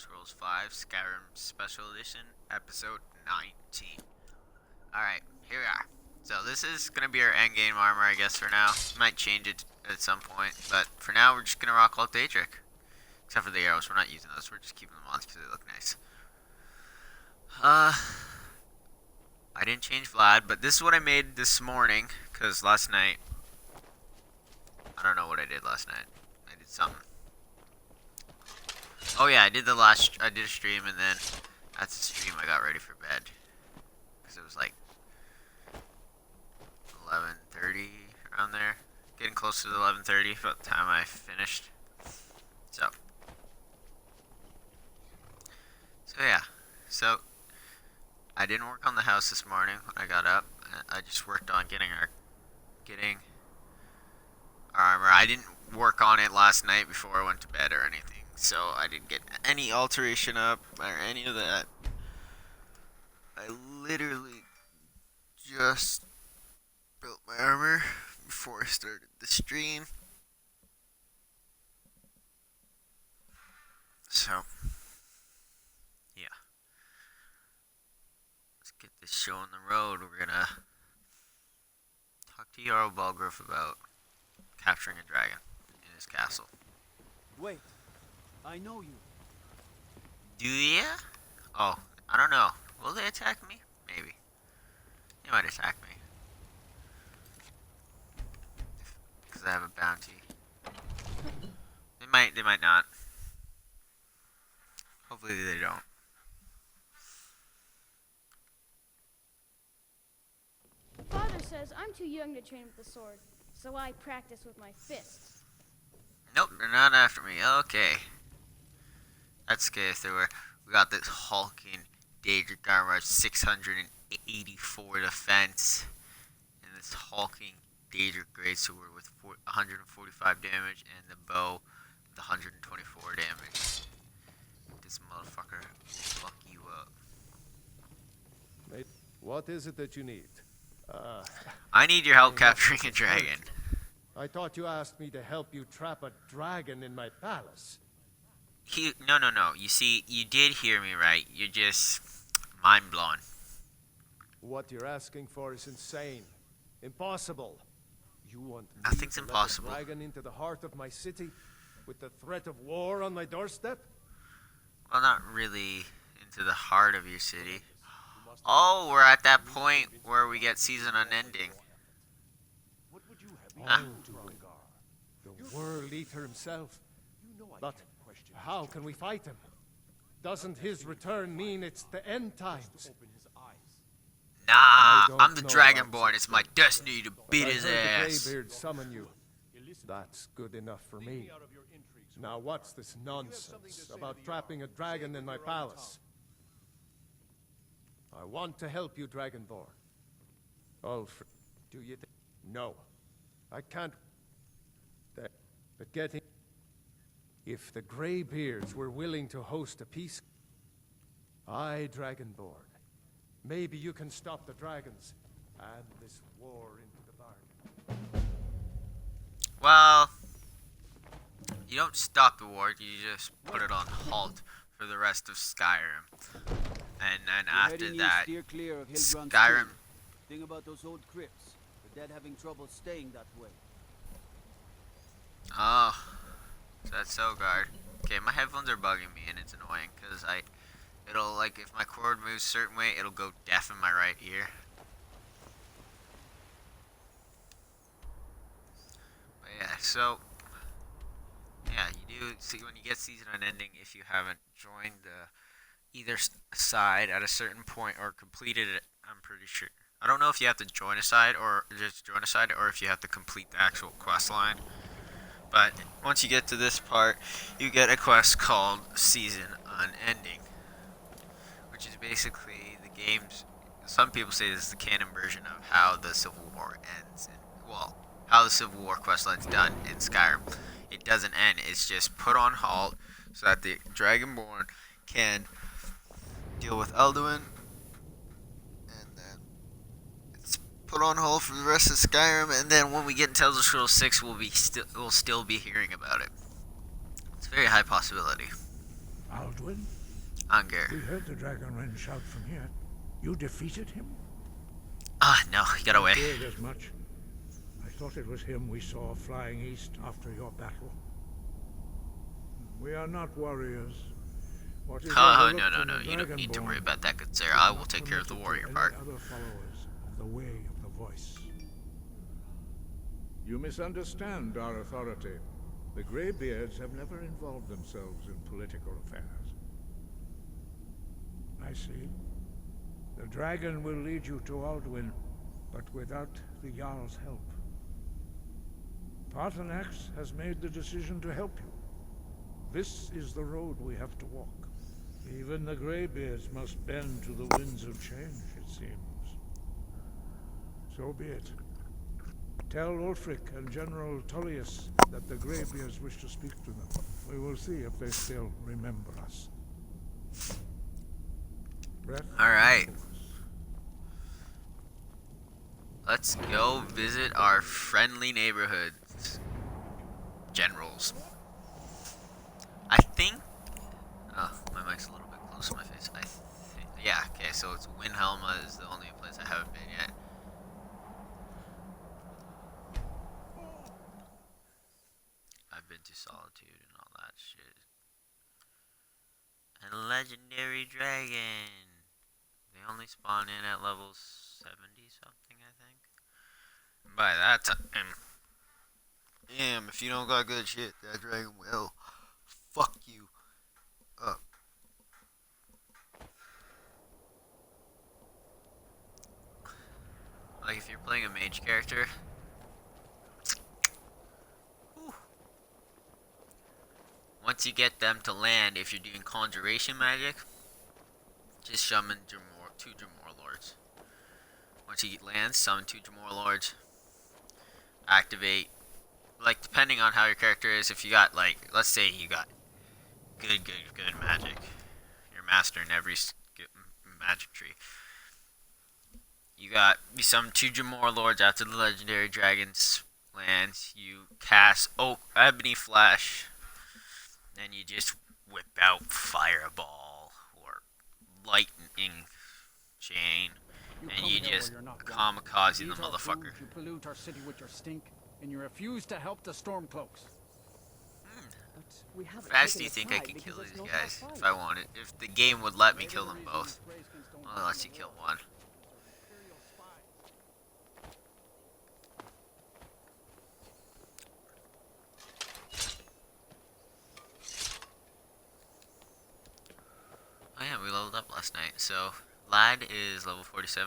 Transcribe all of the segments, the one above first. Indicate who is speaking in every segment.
Speaker 1: Scrolls 5 Skyrim Special Edition, Episode 19. Alright, here we are. So this is going to be our endgame armor, I guess, for now. Might change it at some point, but for now we're just going to rock alt Daedric. Except for the arrows, we're not using those, we're just keeping them on because they look nice. I didn't change Vlad, but this is what I made this morning, because last night, I don't know what I did last night. I did something. Oh yeah, I did a stream, and then that's the stream I got ready for bed. Because it was like 11:30 around there. Getting close to the 11:30 by the time I finished. So yeah. So I didn't work on the house this morning when I got up. I just worked on getting our armor. I didn't work on it last night before I went to bed or anything. So I didn't get any alteration up or any of that. I literally just built my armor before I started the stream. So, yeah. Let's get this show on the road. We're gonna talk to Jarl Balgruuf about capturing a dragon in his castle.
Speaker 2: Wait, I know you.
Speaker 1: Do ya? Oh, I don't know. Will they attack me? Maybe. They might attack me. Because I have a bounty. They might not. Hopefully they don't.
Speaker 3: Father says I'm too young to train with the sword, so I practice with my fists.
Speaker 1: Nope, they're not after me. Okay. That's good if they were. We got this hulking Daedric armor, 684 defense, and this hulking Daedric greatsword with 145 damage, and the bow with 124 damage. This motherfucker will fuck you up.
Speaker 4: Mate, what is it that you need?
Speaker 1: I need your help capturing a dragon.
Speaker 4: I thought you asked me to help you trap a dragon in my palace.
Speaker 1: No. You see, you did hear me right. You're just mind blown.
Speaker 4: What you're asking for is insane. Impossible. You want me
Speaker 1: Nothing's
Speaker 4: to let
Speaker 1: impossible.
Speaker 4: a dragon into the heart of my city with the threat of war on my doorstep?
Speaker 1: Well, not really into the heart of your city. Oh, we're at that point where we get season unending.
Speaker 2: What would you have
Speaker 1: Ah.
Speaker 4: Oh, the World Eater himself. But how can we fight him? Doesn't his return mean it's the end times?
Speaker 2: open his eyes?
Speaker 1: Nah,
Speaker 4: don't
Speaker 1: I'm the
Speaker 4: know
Speaker 1: Dragonborn.
Speaker 4: about
Speaker 1: It's my destiny to
Speaker 4: But
Speaker 1: beat
Speaker 4: I
Speaker 1: his
Speaker 4: heard the
Speaker 1: ass.
Speaker 4: Greybeard summon you. That's good enough for me.
Speaker 2: Out of your intrigues.
Speaker 4: Now what's this nonsense about trapping a dragon in my palace? I want to help you, Dragonborn. Alfred, do you think? No. I can't. But getting... If the Greybeards were willing to host a peace... Aye, Dragonborn. Maybe you can stop the dragons and this war into the bargain.
Speaker 1: Well, you don't stop the war. You just put it on halt for the rest of Skyrim. And then after that,
Speaker 2: Steer clear of Hillbrand's
Speaker 1: Skyrim.
Speaker 2: tomb. Thing about those old crypts. The dead having trouble staying that way.
Speaker 1: Oh, so that's so guard. Okay, my headphones are bugging me and it's annoying because it'll like if my cord moves a certain way, it'll go deaf in my right ear. But yeah, so yeah, you do see when you get season unending if you haven't joined either side at a certain point or completed it. I'm pretty sure. I don't know if you have to join a side or just join a side or if you have to complete the actual quest line. But once you get to this part, you get a quest called Season Unending, which is basically the game's. Some people say this is the canon version of how the Civil War ends. Well, how the Civil War questline's done in Skyrim. It doesn't end. It's just put on halt so that the Dragonborn can deal with Elduin, and then it's put on hold for the rest of Skyrim. And then when we get into Elder Scrolls 6, we'll still be hearing about it. It's a very high possibility.
Speaker 5: Alduin?
Speaker 1: Unger.
Speaker 5: We heard the Dragonren shout from here. You defeated him?
Speaker 1: Ah, no, he got away.
Speaker 5: Feared as much. I thought it was him we saw flying east after your battle. We are not warriors. What is
Speaker 1: Oh,
Speaker 5: overlooked
Speaker 1: no,
Speaker 5: in the
Speaker 1: you don't need to worry
Speaker 5: Dragonborn
Speaker 1: about that, good sir.
Speaker 5: is
Speaker 1: I will
Speaker 5: not
Speaker 1: take care of the
Speaker 5: permitted to
Speaker 1: warrior
Speaker 5: any
Speaker 1: part.
Speaker 5: other followers of the way of the voice. You misunderstand our authority. The Greybeards have never involved themselves in political affairs. I see. The dragon will lead you to Alduin, but without the Jarl's help. Paarthurnax has made the decision to help you. This is the road we have to walk. Even the Greybeards must bend to the winds of change, it seems. So be it. Tell Ulfric and General Tullius that the Greybeards wish to speak to them. We will see if they still remember us.
Speaker 1: Alright. Let's go visit our friendly neighborhoods. Generals. I think... Oh, my mic's a little bit close to my face. Yeah, okay, so it's Windhelma is the only place I haven't been yet. I've been to Solitude and all that shit. And Legendary Dragon. They only spawn in at level 70 something, I think. By that time, damn, if you don't got good shit, that dragon will fuck you up. Like if you're playing a mage character, whew, once you get them to land, if you're doing conjuration magic, just summon two Jamor Lords. Once he lands, summon two Jamor Lords. Activate, like depending on how your character is. If you got like, let's say you got good magic, you're master in every magic tree. You summon two Jamor Lords after the legendary dragons lands. You cast Ebony Flash, and you just whip out Fireball or Lightning Chain, and you just kamikaze the motherfucker.
Speaker 6: You pollute our city with your stink, and you refuse to help the Stormcloaks.
Speaker 1: How fast do you think I could kill these guys if I wanted? If the game would let me kill them both. Well, it lets you kill one. Oh yeah, we leveled up last night. So, Lad is level 47.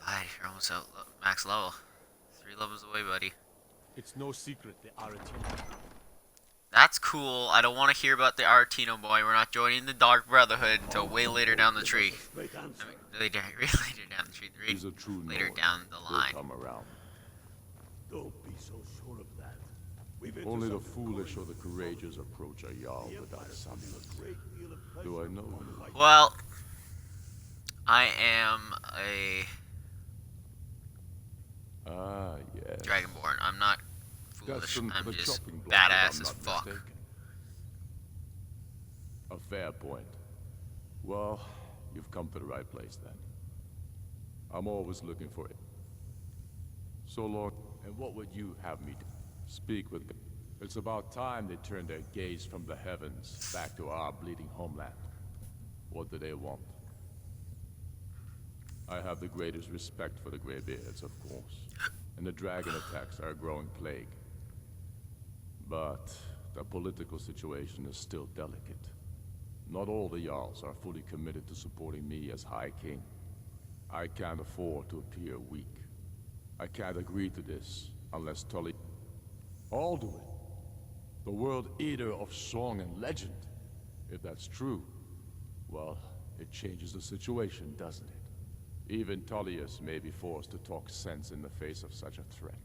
Speaker 1: Lad, you're almost out max level. 3 levels away, buddy.
Speaker 2: It's no secret the Aretino.
Speaker 1: That's cool. I don't want to hear about the Aretino boy. We're not joining the Dark Brotherhood until way later down the tree. I mean, later down the tree.
Speaker 7: He's a true
Speaker 1: Later
Speaker 7: Nord.
Speaker 1: down the line.
Speaker 7: He'll come around.
Speaker 5: Don't be so sure of that.
Speaker 7: Only the foolish or the courageous approach a Jarl without summons. Do I know you?
Speaker 1: Well, I am a
Speaker 7: Ah, yes.
Speaker 1: Dragonborn. I'm not foolish.
Speaker 7: Destined for
Speaker 1: I'm
Speaker 7: the
Speaker 1: just
Speaker 7: chopping block, if
Speaker 1: badass
Speaker 7: I'm
Speaker 1: as
Speaker 7: not
Speaker 1: fuck.
Speaker 7: mistaken. A fair point. Well, you've come to the right place then. I'm always looking for it. So, Lord, and what would you have me do? Speak with me. It's about time they turned their gaze from the heavens back to our bleeding homeland. What do they want? I have the greatest respect for the Greybeards, of course, and the dragon attacks are a growing plague. But the political situation is still delicate. Not all the Jarls are fully committed to supporting me as High King. I can't afford to appear weak. I can't agree to this unless Tully... Alduin, the World Eater of song and legend. If that's true, well, it changes the situation, doesn't it? Even Tullius may be forced to talk sense in the face of such a threat.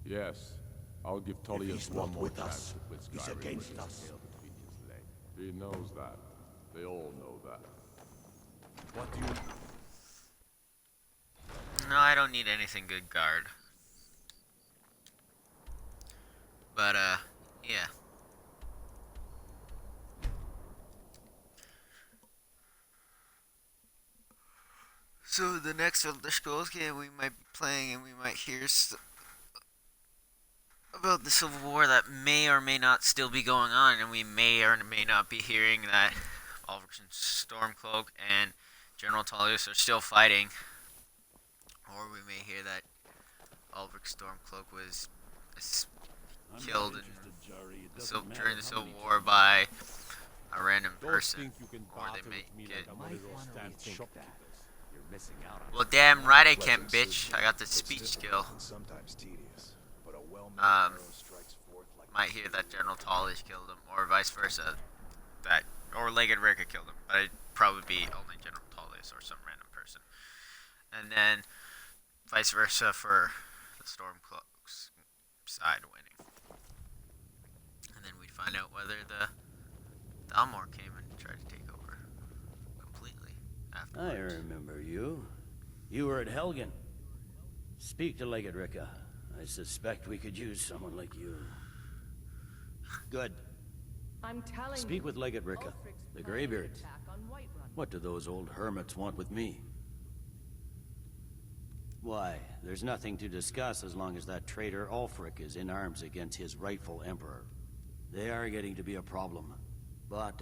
Speaker 7: Yes, I'll give Tullius one more chance to quit Skyrim.
Speaker 5: He's against us.
Speaker 7: Between his legs. He knows that. They all know that.
Speaker 2: What do you...
Speaker 1: No, I don't need anything good guard. But, yeah. So the next Elder Scrolls game we might be playing, and we might hear about the Civil War that may or may not still be going on, and we may or may not be hearing that Ulfric Stormcloak and General Tullius are still fighting, or we may hear that Ulfric Stormcloak was killed during the Civil War by a random person, or they may get. Well, damn right I can't, bitch. I got the speech skill.
Speaker 8: Sometimes tedious, but a well-made
Speaker 1: Um,
Speaker 8: arrow strikes forth like
Speaker 1: Might hear that General Tullius killed him, or vice versa. That or Legged Ricka killed him, but it'd probably be only General Tullius or some random person. And then vice versa for the Stormcloak's side winning. And then we'd find out whether the Dalmor came and tried to take over completely afterwards.
Speaker 2: I remember you. You were at Helgen. Speak to Legged Ricka. I suspect we could use someone like you. Good.
Speaker 9: I'm telling
Speaker 2: Speak
Speaker 9: you,
Speaker 2: with Legged Ricka,
Speaker 9: Ulfric's
Speaker 2: the
Speaker 9: planning an
Speaker 2: Greybeards.
Speaker 9: attack on Whiterun.
Speaker 2: What do those old hermits want with me? Why, there's nothing to discuss as long as that traitor Ulfric is in arms against his rightful emperor. They are getting to be a problem. But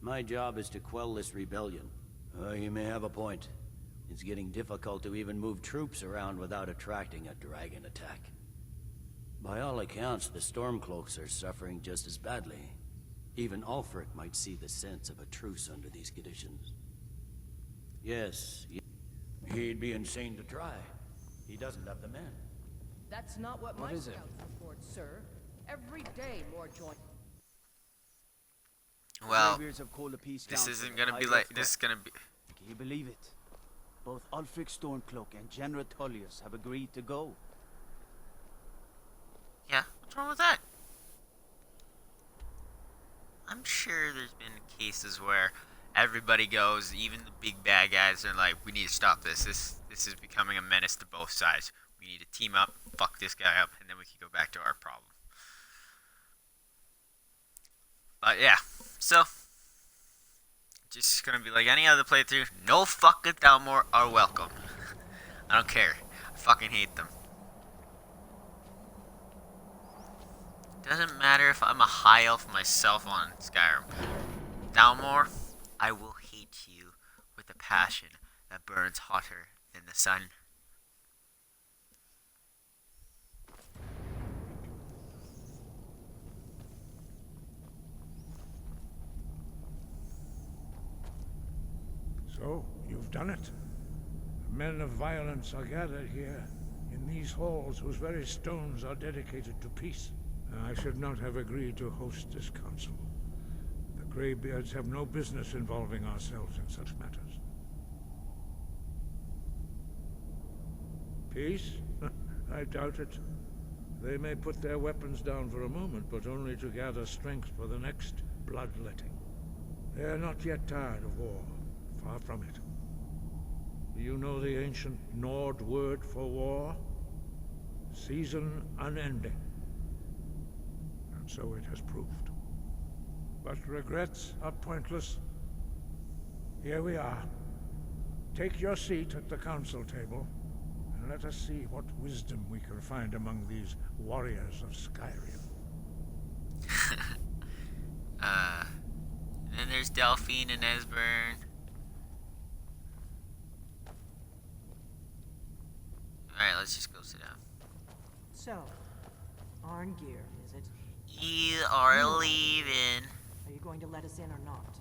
Speaker 2: my job is to quell this rebellion. You may have a point. It's getting difficult to even move troops around without attracting a dragon attack. By all accounts, the Stormcloaks are suffering just as badly. Even Ulfric might see the sense of a truce under these conditions. Yes, he'd be insane to try. He doesn't have the men.
Speaker 9: That's not what my
Speaker 6: is it?
Speaker 9: scouts report, sir. Every day more join.
Speaker 1: Well,
Speaker 2: Greybeards have called a peace
Speaker 1: this
Speaker 2: council
Speaker 1: isn't
Speaker 2: at
Speaker 1: gonna be
Speaker 2: high
Speaker 1: like
Speaker 2: threat.
Speaker 1: this is gonna be.
Speaker 2: Can you believe it? Both Ulfric Stormcloak and General Tullius have agreed to go.
Speaker 1: Yeah, what's wrong with that? I'm sure there's been cases where everybody goes, even the big bad guys are like, we need to stop this. This is becoming a menace to both sides. We need to team up, fuck this guy up, and then we can go back to our problem. But yeah, so just gonna be like any other playthrough. No fucking Dalmor are welcome. I don't care. I fucking hate them. Doesn't matter if I'm a high elf myself on Skyrim. Dalmor, I will hate you with a passion that burns hotter than the sun.
Speaker 5: So, you've done it. Men of violence are gathered here, in these halls whose very stones are dedicated to peace. I should not have agreed to host this council. The Greybeards have no business involving ourselves in such matters. Peace? I doubt it. They may put their weapons down for a moment, but only to gather strength for the next bloodletting. They are not yet tired of war. Far from it. Do you know the ancient Nord word for war? Season unending. And so it has proved. But regrets are pointless. Here we are. Take your seat at the council table, and let us see what wisdom we can find among these warriors of Skyrim.
Speaker 1: And then there's Delphine and Esbern. Alright, let's just go sit down.
Speaker 10: So, Arngeir, is it?
Speaker 1: You are leaving.
Speaker 10: Are you going to let us in or not?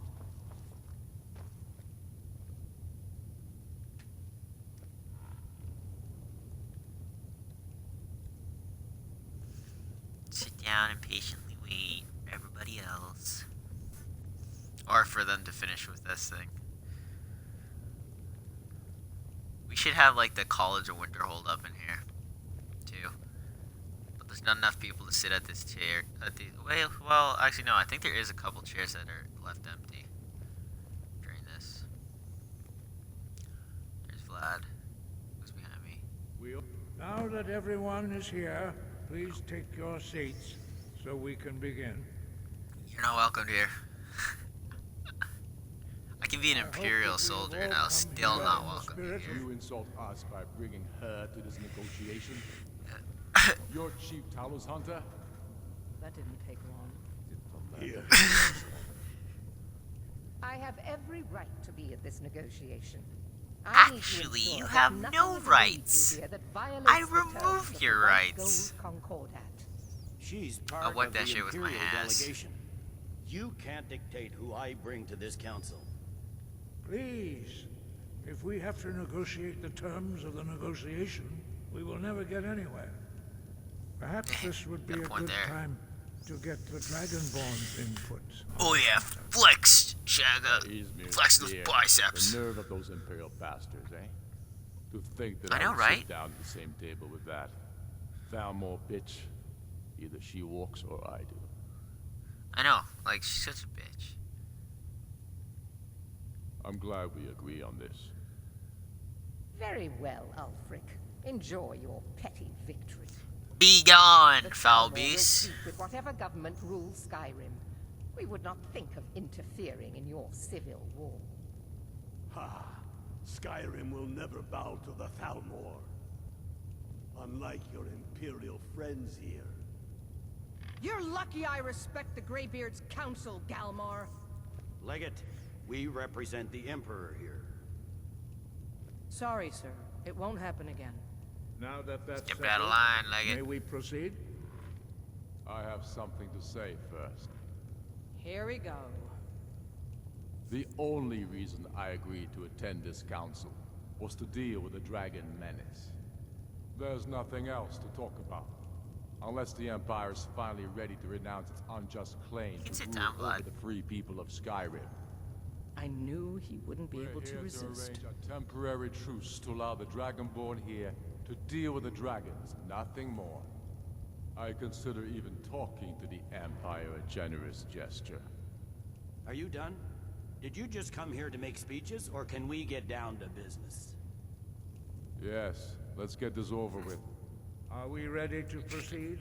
Speaker 1: Sit down and patiently wait for everybody else. Or for them to finish with this thing. We should have like the College of Winterhold up in here, too. But there's not enough people to sit at this chair. Well, actually no. I think there is a couple chairs that are left empty during this. There's Vlad, who's behind me.
Speaker 5: Now that everyone is here, please take your seats so we can begin.
Speaker 1: You're not welcome here. I can can be an
Speaker 5: I hope
Speaker 1: Imperial
Speaker 5: that we have
Speaker 1: soldier
Speaker 5: all
Speaker 1: and I'll
Speaker 5: come
Speaker 1: still
Speaker 5: here
Speaker 1: not
Speaker 5: in the
Speaker 1: welcome
Speaker 5: spirit
Speaker 1: you
Speaker 5: of-
Speaker 7: You insult us by bringing her to this negotiation?
Speaker 1: here.
Speaker 7: You're Chief Talos Hunter?
Speaker 10: That didn't take long.
Speaker 8: Here.
Speaker 9: I have every right to be at this negotiation. I need to
Speaker 1: Actually,
Speaker 9: ensure
Speaker 1: you
Speaker 9: that
Speaker 1: have
Speaker 9: nothing
Speaker 1: no
Speaker 9: is agreed to
Speaker 1: rights.
Speaker 9: here that violates
Speaker 1: I
Speaker 9: the terms
Speaker 1: removed
Speaker 9: of
Speaker 1: your
Speaker 9: the White
Speaker 1: rights.
Speaker 9: Gold Concordat.
Speaker 2: She's part
Speaker 1: wipe
Speaker 2: of
Speaker 1: that
Speaker 2: the
Speaker 1: shit with my
Speaker 2: Imperial
Speaker 1: ass.
Speaker 2: delegation. You can't dictate who I bring to this council.
Speaker 5: Please, if we have to negotiate the terms of the negotiation, we will never get anywhere. Perhaps this would be
Speaker 1: Good
Speaker 5: a
Speaker 1: point
Speaker 5: good
Speaker 1: there.
Speaker 5: time to get the Dragonborn's input.
Speaker 1: Oh yeah, flex, Shagga.
Speaker 7: Izmir,
Speaker 1: Flex those
Speaker 7: dear.
Speaker 1: biceps.
Speaker 7: The nerve of those Imperial bastards, eh? To think that
Speaker 1: I
Speaker 7: I
Speaker 1: know,
Speaker 7: would
Speaker 1: right?
Speaker 7: sit down at the same table with that. Valmore bitch. Either she walks or I do.
Speaker 1: I know, like, she's such a bitch.
Speaker 7: I'm glad we agree on this.
Speaker 9: Very well, Ulfric. Enjoy your petty victory.
Speaker 1: Be gone,
Speaker 9: The
Speaker 1: foul
Speaker 9: Talmor will
Speaker 1: beast.
Speaker 9: keep with whatever government rules Skyrim. We would not think of interfering in your civil war.
Speaker 11: Ha! Skyrim will never bow to the Thalmor. Unlike your Imperial friends here.
Speaker 9: You're lucky I respect the Greybeard's counsel, Galmar.
Speaker 2: Legate, we represent the Emperor here.
Speaker 10: Sorry, sir. It won't happen again.
Speaker 5: Now that that's
Speaker 1: Get out of
Speaker 5: settled,
Speaker 1: line, like
Speaker 5: may
Speaker 1: it.
Speaker 5: we proceed?
Speaker 7: I have something to say first.
Speaker 10: Here we go.
Speaker 7: The only reason I agreed to attend this council was to deal with the Dragon Menace. There's nothing else to talk about. Unless the Empire is finally ready to renounce its unjust claim
Speaker 1: can
Speaker 7: to
Speaker 1: sit
Speaker 7: rule
Speaker 1: down,
Speaker 7: over
Speaker 1: Vlad.
Speaker 7: the free people of Skyrim.
Speaker 10: I knew he wouldn't be
Speaker 7: We're
Speaker 10: able to
Speaker 7: here
Speaker 10: resist.
Speaker 7: arrange a temporary truce to allow the Dragonborn here to deal with the dragons, nothing more. I consider even talking to the Empire a generous gesture.
Speaker 2: Are you done? Did you just come here to make speeches, or can we get down to business?
Speaker 7: Yes, let's get this over with.
Speaker 5: Are we ready to proceed?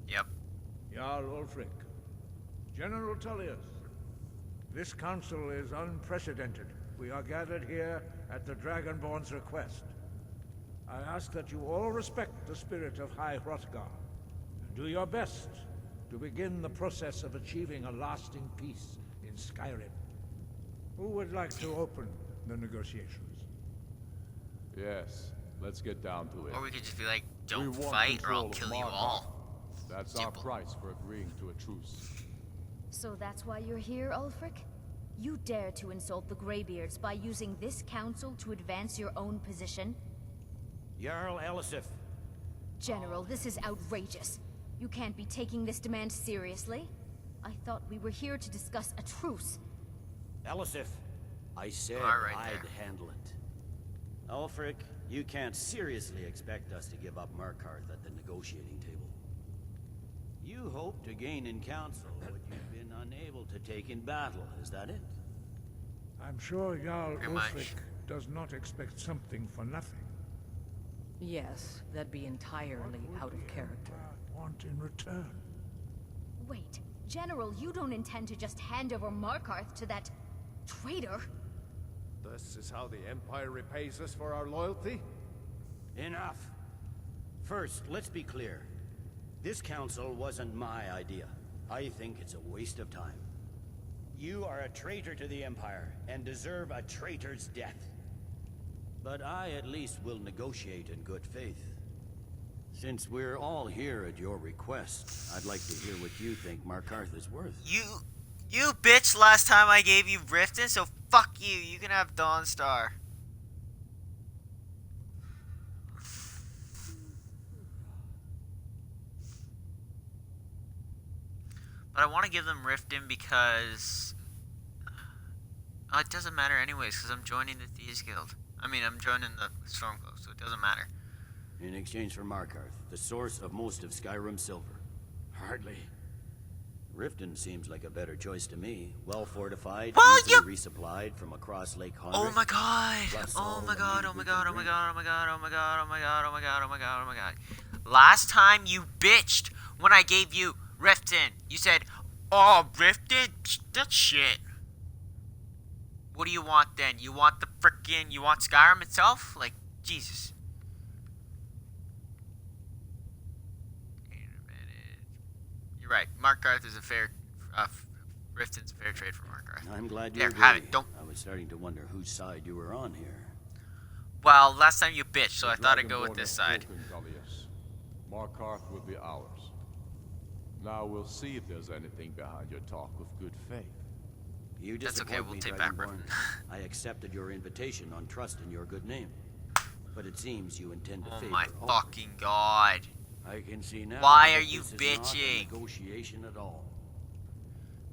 Speaker 1: Yep.
Speaker 5: Jarl Ulfric. General Tullius. This council is unprecedented. We are gathered here at the Dragonborn's request. I ask that you all respect the spirit of High Hrothgar, and do your best to begin the process of achieving a lasting peace in Skyrim. Who would like to open the negotiations?
Speaker 7: Yes, let's get down to it.
Speaker 1: Or we could just be like,
Speaker 7: We
Speaker 1: don't
Speaker 7: want
Speaker 1: fight or I'll
Speaker 7: control of
Speaker 1: kill you
Speaker 7: Markarth.
Speaker 1: all.
Speaker 7: That's
Speaker 1: Simple.
Speaker 7: our price for agreeing to a truce.
Speaker 12: So that's why you're here, Ulfric? You dare to insult the Greybeards by using this council to advance your own position?
Speaker 2: Jarl Elisif,
Speaker 12: General, this is outrageous. You can't be taking this demand seriously. I thought we were here to discuss a truce.
Speaker 2: Elisif, I said
Speaker 1: All right
Speaker 2: I'd
Speaker 1: there.
Speaker 2: handle it. Ulfric, you can't seriously expect us to give up Markarth at the negotiating table. You hope to gain in council what you've been unable to take in battle, is that it?
Speaker 5: I'm sure Jarl
Speaker 1: Very much.
Speaker 5: Ulfric does not expect something for nothing.
Speaker 10: Yes, that'd be entirely out of character.
Speaker 5: Want in return?
Speaker 12: Wait, General, you don't intend to just hand over Markarth to that traitor?
Speaker 4: This is how the Empire repays us for our loyalty?
Speaker 2: Enough. First, let's be clear. This council wasn't my idea. I think it's a waste of time. You are a traitor to the Empire, and deserve a traitor's death. But I at least will negotiate in good faith. Since we're all here at your request, I'd like to hear what you think Markarth is worth.
Speaker 1: You bitch last time I gave you Riften, so fuck you. You can have Dawnstar. But I want to give them Riften because it doesn't matter anyways, because I'm joining the Thieves Guild. I mean, I'm joining the Stormcloak, so it doesn't matter.
Speaker 2: In exchange for Markarth, the source of most of Skyrim's silver. Hardly. Riften seems like a better choice to me. Well fortified,
Speaker 1: Well,
Speaker 2: easily resupplied from across Lake Honor.
Speaker 1: Oh my god!
Speaker 2: Plus
Speaker 1: Oh
Speaker 2: all
Speaker 1: my
Speaker 2: the
Speaker 1: god,
Speaker 2: mead
Speaker 1: oh my
Speaker 2: we
Speaker 1: god,
Speaker 2: can
Speaker 1: oh my
Speaker 2: drink.
Speaker 1: god, oh my god, oh my god, oh my god, oh my god, oh my god, oh my god. Last time you bitched when I gave you Riften. You said, oh, Riften? That's shit. what do you want then? You want you want Skyrim itself? Like, Jesus. You're right. Markarth is a fair, Riften's a fair trade for Markarth.
Speaker 2: I'm glad you
Speaker 1: There,
Speaker 2: agree.
Speaker 1: have it. Don't.
Speaker 2: I was starting to wonder whose side you were on here.
Speaker 1: Well, last time you bitched, so I thought I'd go
Speaker 7: Dragonborn
Speaker 1: with this
Speaker 7: have
Speaker 1: side.
Speaker 7: spoken, Tullius. Markarth will be ours. Now we'll see if there's anything behind your talk of good faith.
Speaker 2: You
Speaker 1: That's okay,
Speaker 2: disappoint
Speaker 1: we'll
Speaker 2: me,
Speaker 1: take back
Speaker 2: Dragonborn. I accepted your invitation on trust in your good name. But it seems you intend to
Speaker 1: Oh
Speaker 2: favor
Speaker 1: my
Speaker 2: Ulfric.
Speaker 1: fucking god.
Speaker 2: I can see now.
Speaker 1: Why are
Speaker 2: that
Speaker 1: you
Speaker 2: this is
Speaker 1: bitching?
Speaker 2: not a negotiation at all.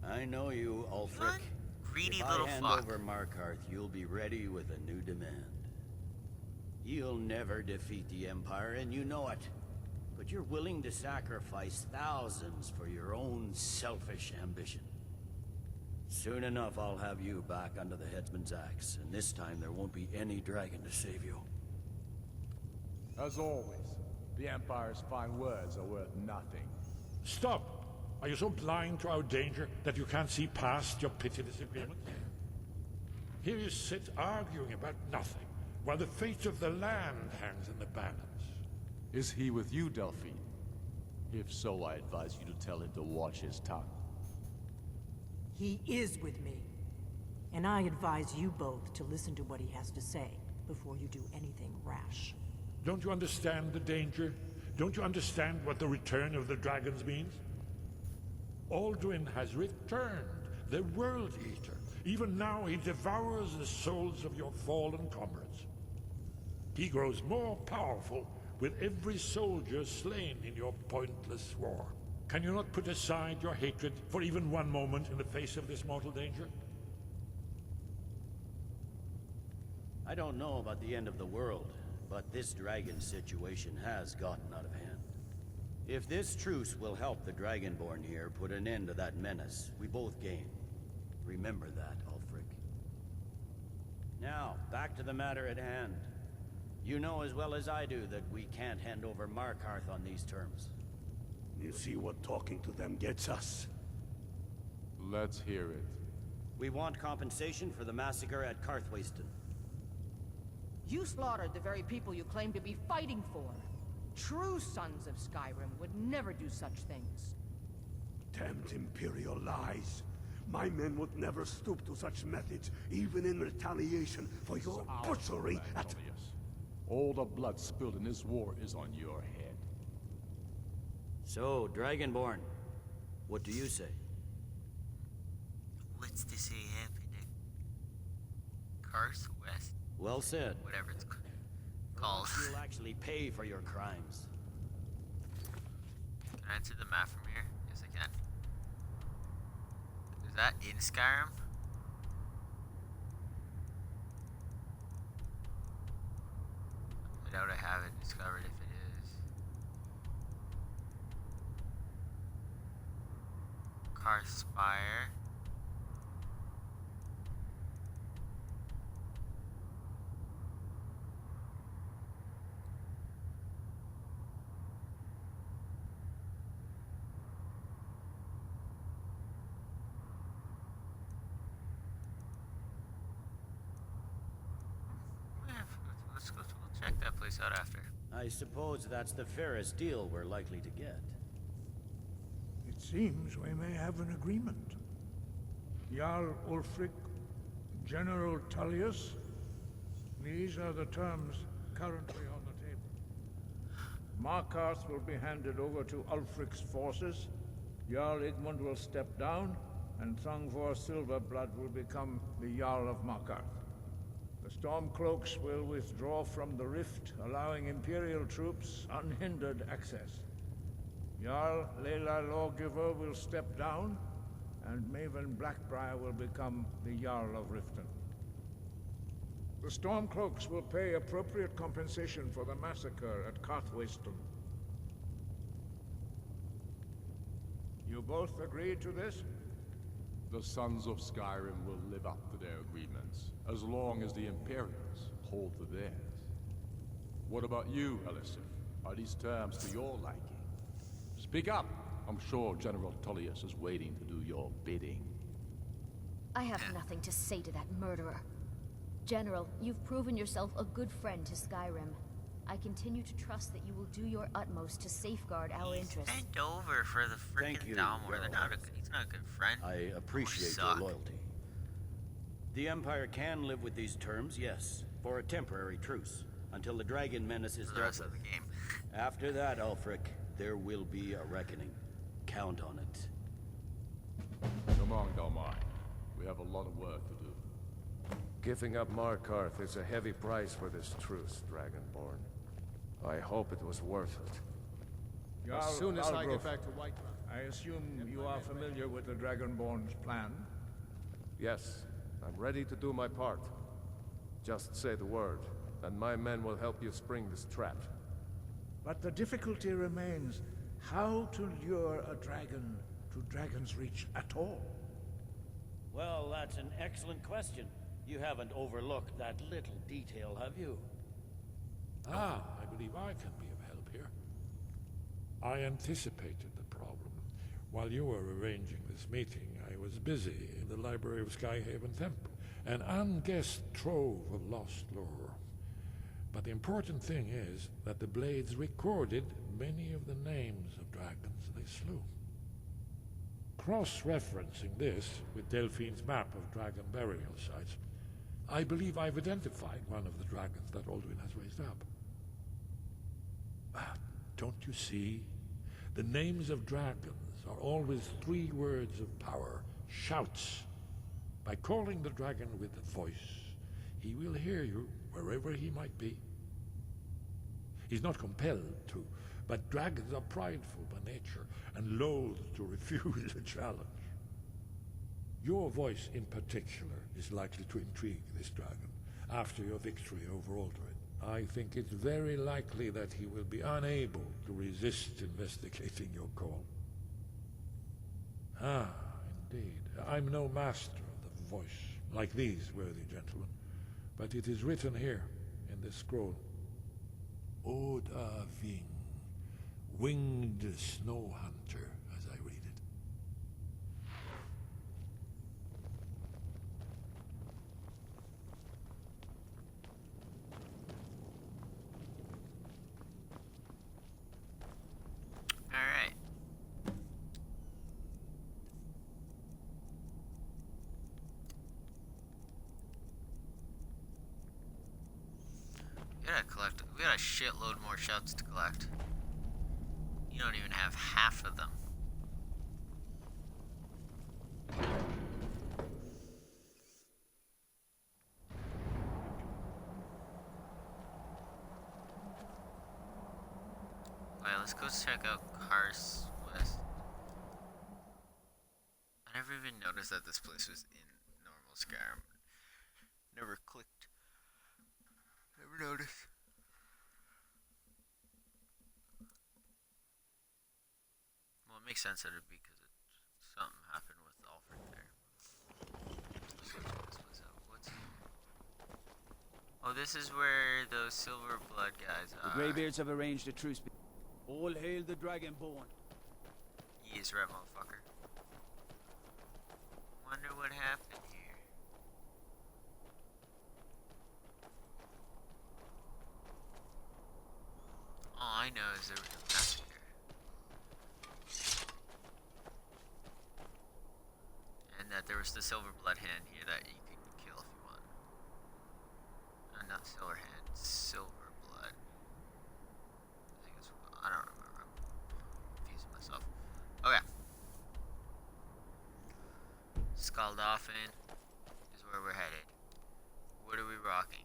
Speaker 2: I know you, Ulfric.
Speaker 1: Greedy
Speaker 2: If
Speaker 1: little
Speaker 2: I hand
Speaker 1: fuck.
Speaker 2: over Markarth, you'll be ready with a new demand. You'll never defeat the Empire, and you know it. But you're willing to sacrifice thousands for your own selfish ambition. Soon enough, I'll have you back under the headsman's axe, and this time there won't be any dragon to save you.
Speaker 7: As always, the Empire's fine words are worth nothing.
Speaker 5: Stop! Are you so blind to our danger that you can't see past your pitiless agreement? Here you sit arguing about nothing, while the fate of the land hangs in the balance.
Speaker 7: Is he with you, Delphine? If so, I advise you to tell him to watch his tongue.
Speaker 13: He is with me. And I advise you both to listen to what he has to say before you do anything rash.
Speaker 5: Don't you understand the danger? Don't you understand what the return of the dragons means? Alduin has returned, the World Eater. Even now he devours the souls of your fallen comrades. He grows more powerful with every soldier slain in your pointless war. Can you not put aside your hatred for even one moment in the face of this mortal danger?
Speaker 2: I don't know about the end of the world, but this dragon situation has gotten out of hand. If this truce will help the Dragonborn here put an end to that menace, we both gain. Remember that, Ulfric. Now, back to the matter at hand. You know as well as I do that we can't hand over Markarth on these terms.
Speaker 11: You see what talking to them gets us?
Speaker 7: Let's hear it.
Speaker 2: We want compensation for the massacre at Karthwasten.
Speaker 9: You slaughtered the very people you claim to be fighting for. True sons of Skyrim would never do such things.
Speaker 11: Damned Imperial lies. My men would never stoop to such methods, even in retaliation for your butchery at...
Speaker 7: Tullius. All the blood spilled in this war is on your head.
Speaker 2: So, Dragonborn, what do you say?
Speaker 1: What's to say happening? Karth West?
Speaker 2: Well said.
Speaker 1: Whatever it's called.
Speaker 2: You'll actually pay for your crimes.
Speaker 1: Can I enter the map from here? Yes, I can. Is that in Skyrim? I doubt I haven't discovered if it is. Karth Spire. We'll check that place out after.
Speaker 2: I suppose that's the fairest deal we're likely to get.
Speaker 5: It seems we may have an agreement. Jarl Ulfric, General Tullius, these are the terms currently on the table. Markarth will be handed over to Ulfric's forces, Jarl Igmund will step down, and Thangvor Silverblood will become the Jarl of Markarth. The Stormcloaks will withdraw from the rift, allowing Imperial troops unhindered access. Jarl Layla Lawgiver will step down, and Maven Blackbriar will become the Jarl of Riften. The Stormcloaks will pay appropriate compensation for the massacre at Karthwasten. You both agree to this?
Speaker 7: The Sons of Skyrim will live up to their agreements, as long as the Imperials hold to theirs. What about you, Elisif? Are these terms to your liking? Speak up! I'm sure General Tullius is waiting to do your bidding.
Speaker 12: I have nothing to say to that murderer. General, you've proven yourself a good friend to Skyrim. I continue to trust that you will do your utmost to safeguard our interests.
Speaker 1: Bent over for the
Speaker 2: Thank
Speaker 1: freaking
Speaker 2: you,
Speaker 1: Dalmor.
Speaker 2: Geralt.
Speaker 1: He's not a good friend.
Speaker 2: I appreciate your loyalty. The Empire can live with these terms, yes, for a temporary truce, until the dragon menace is dealt with.
Speaker 1: The game.
Speaker 2: After that, Ulfric, there will be a reckoning. Count on it.
Speaker 7: Come on, Dalmar. We have a lot of work to do.
Speaker 4: Giving up Markarth is a heavy price for this truce, Dragonborn. I hope it was worth it.
Speaker 5: Jarl
Speaker 4: As soon as I
Speaker 5: Balgruuf,
Speaker 4: get back to Whiterun.
Speaker 5: I assume you are familiar with the Dragonborn's plan?
Speaker 4: Yes, I'm ready to do my part. Just say the word, and my men will help you spring this trap.
Speaker 5: But the difficulty remains how to lure a dragon to Dragon's Reach at all.
Speaker 2: Well, that's an excellent question. You haven't overlooked that little detail, have you?
Speaker 14: I believe I can be of help here. I anticipated the problem. While you were arranging this meeting, I was busy in the library of Skyhaven Temple, an unguessed trove of lost lore. But the important thing is that the Blades recorded many of the names of dragons they slew. Cross-referencing this with Delphine's map of dragon burial sites, I believe I've identified one of the dragons that Alduin has raised up. Don't you see? The names of dragons are always 3 words of power, shouts. By calling the dragon with a voice, he will hear you wherever he might be. He's not compelled to, but dragons are prideful by nature and loath to refuse a challenge. Your voice in particular is likely to intrigue this dragon after your victory over Alduin. I think it's very likely that he will be unable to resist investigating your call. Indeed. I'm no master of the voice, like these worthy gentlemen, but it is written here in this scroll. Oda Ving, winged snow hunter, as I read it.
Speaker 1: Alright. We got a shitload more shouts to collect. You don't even have half of them. Alright, let's go check out Cars West. I never even noticed that this place was in normal Skyrim. Never clicked. Never noticed. Well, it makes sense that it'd be because something happened with Alfred there. Oh, this is where those silver blood guys are.
Speaker 6: The Greybeards have arranged a truce. All hail the Dragonborn.
Speaker 1: Yes, right, motherfucker. Wonder what happened here. All I know is there was a massacre. And that there was the silver blood hand here that you could kill if you want. Not silver hand, silver blood. I don't remember. I'm confusing myself. Okay. Skaldolphin is where we're headed. What are we rocking?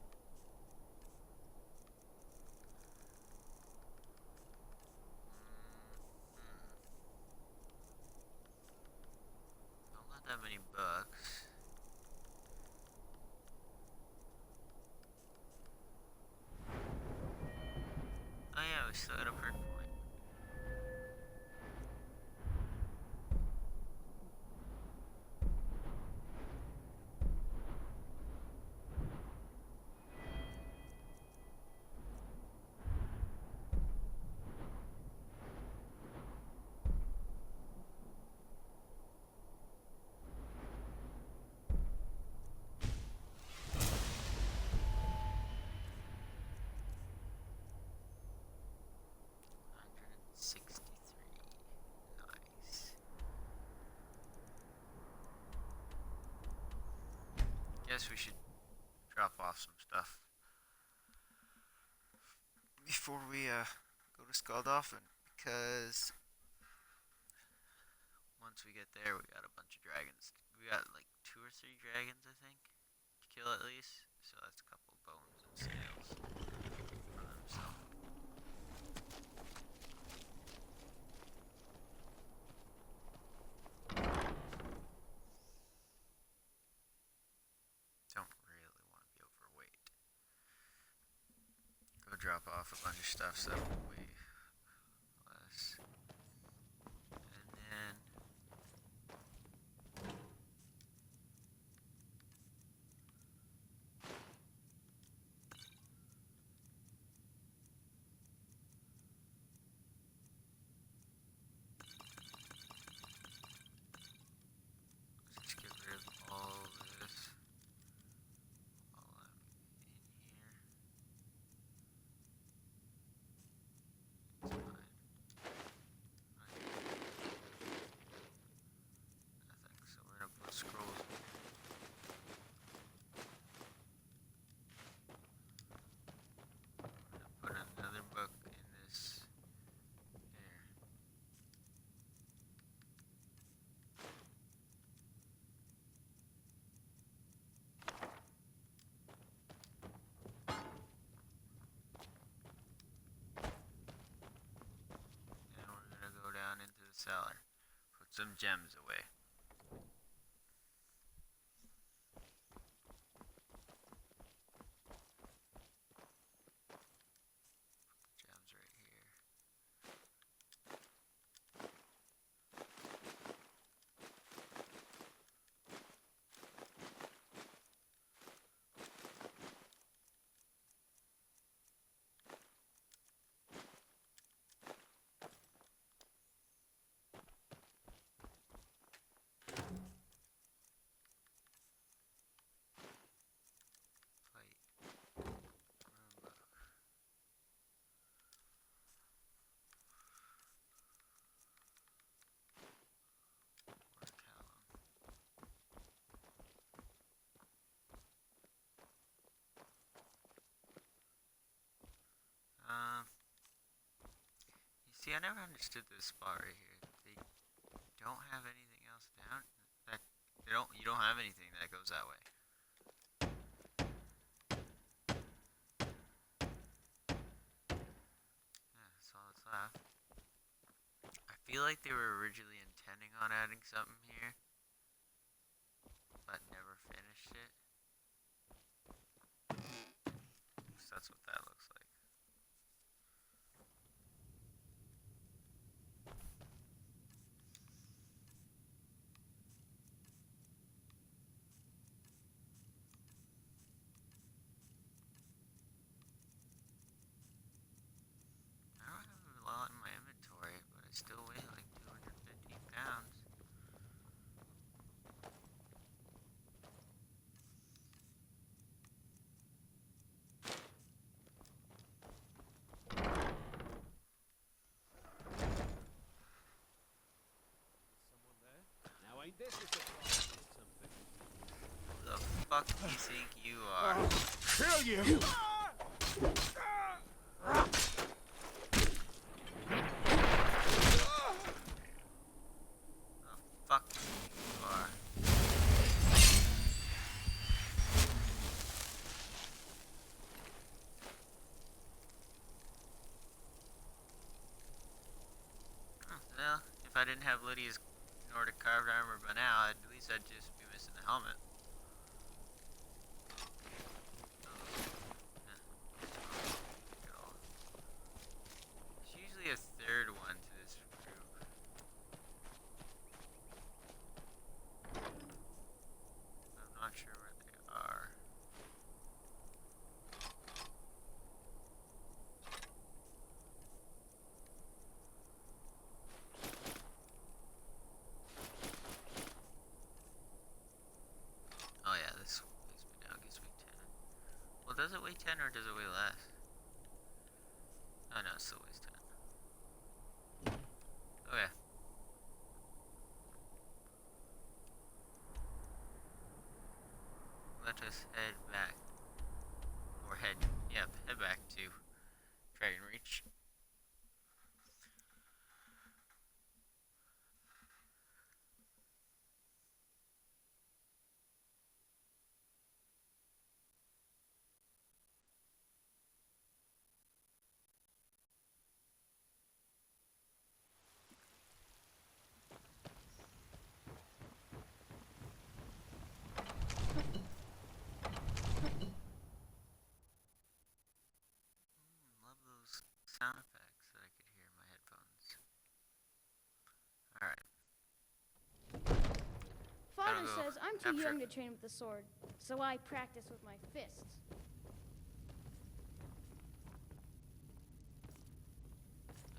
Speaker 1: Don't got that many bucks. Oh yeah, we still got a perk point. guess we should drop off some stuff before we go to Skuldolphin, because once we get there, we got a bunch of dragons. We got like 2 or 3 dragons, I think, to kill at least. So that's a couple bones and scales for them. So don't really want to be overweight. Go drop off a bunch of stuff so that we less. And then let's get rid of all this while I'm in here. It's fine. Nothing. So we're gonna put scrolls in here. We're gonna put another book in this here. And we're gonna go down into the cellar. Put some gems away. Gems right here. Plate. Rune book. Watercalum. You see, I never understood this spot right here. They don't have anything else down. That they don't. You don't have anything that goes that way. Yeah, that's all that's left. I feel like they were originally intending on adding something here, but never finished it. So that's what that looks like. I don't have a lot in my inventory, but I still weigh like 215 pounds.
Speaker 8: Someone there? Now ain't this a surprise or something?
Speaker 1: Who the fuck do you think you are?
Speaker 11: Kill you!
Speaker 1: The fuck do you think you are? Well, if I didn't have Lydia's Nordic carved armor by now, at least I'd just be missing the helmet. There's usually a third one to this group. I'm not sure where they are. Oh yeah, this weighs me down, gives me 10. Well, does it weigh 10 or does it weigh less? Oh no, it still weighs 10. Okay. let us head back. Or head back to Dragon Reach. Love those sound effects that I could hear in my headphones. Alright.
Speaker 3: Father
Speaker 1: Go
Speaker 3: says I'm too young to train with the sword, so I practice with my fists.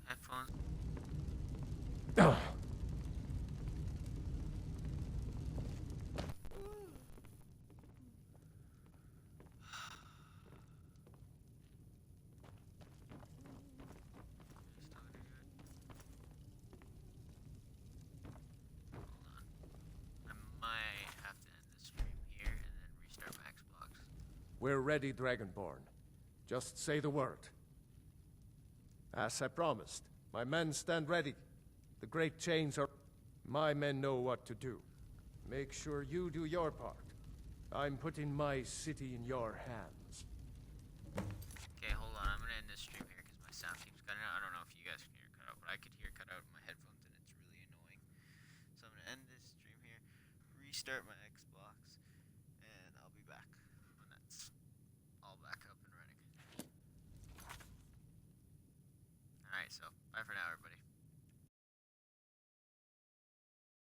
Speaker 1: Headphones. I might have to end the stream here and then restart my Xbox.
Speaker 4: We're ready, Dragonborn. Just say the word. As I promised, my men stand ready. The great chains are... My men know what to do. Make sure you do your part. I'm putting my city in your hands.
Speaker 1: Okay, hold on. I'm gonna end this stream here because my sound keeps cutting out. I don't know if you guys can hear it cut out, but I could hear it cut out in my headphones, and it's really annoying. So I'm gonna end this stream here, restart my Xbox, and I'll be back when that's all back up and running. Alright, so bye for now, everybody.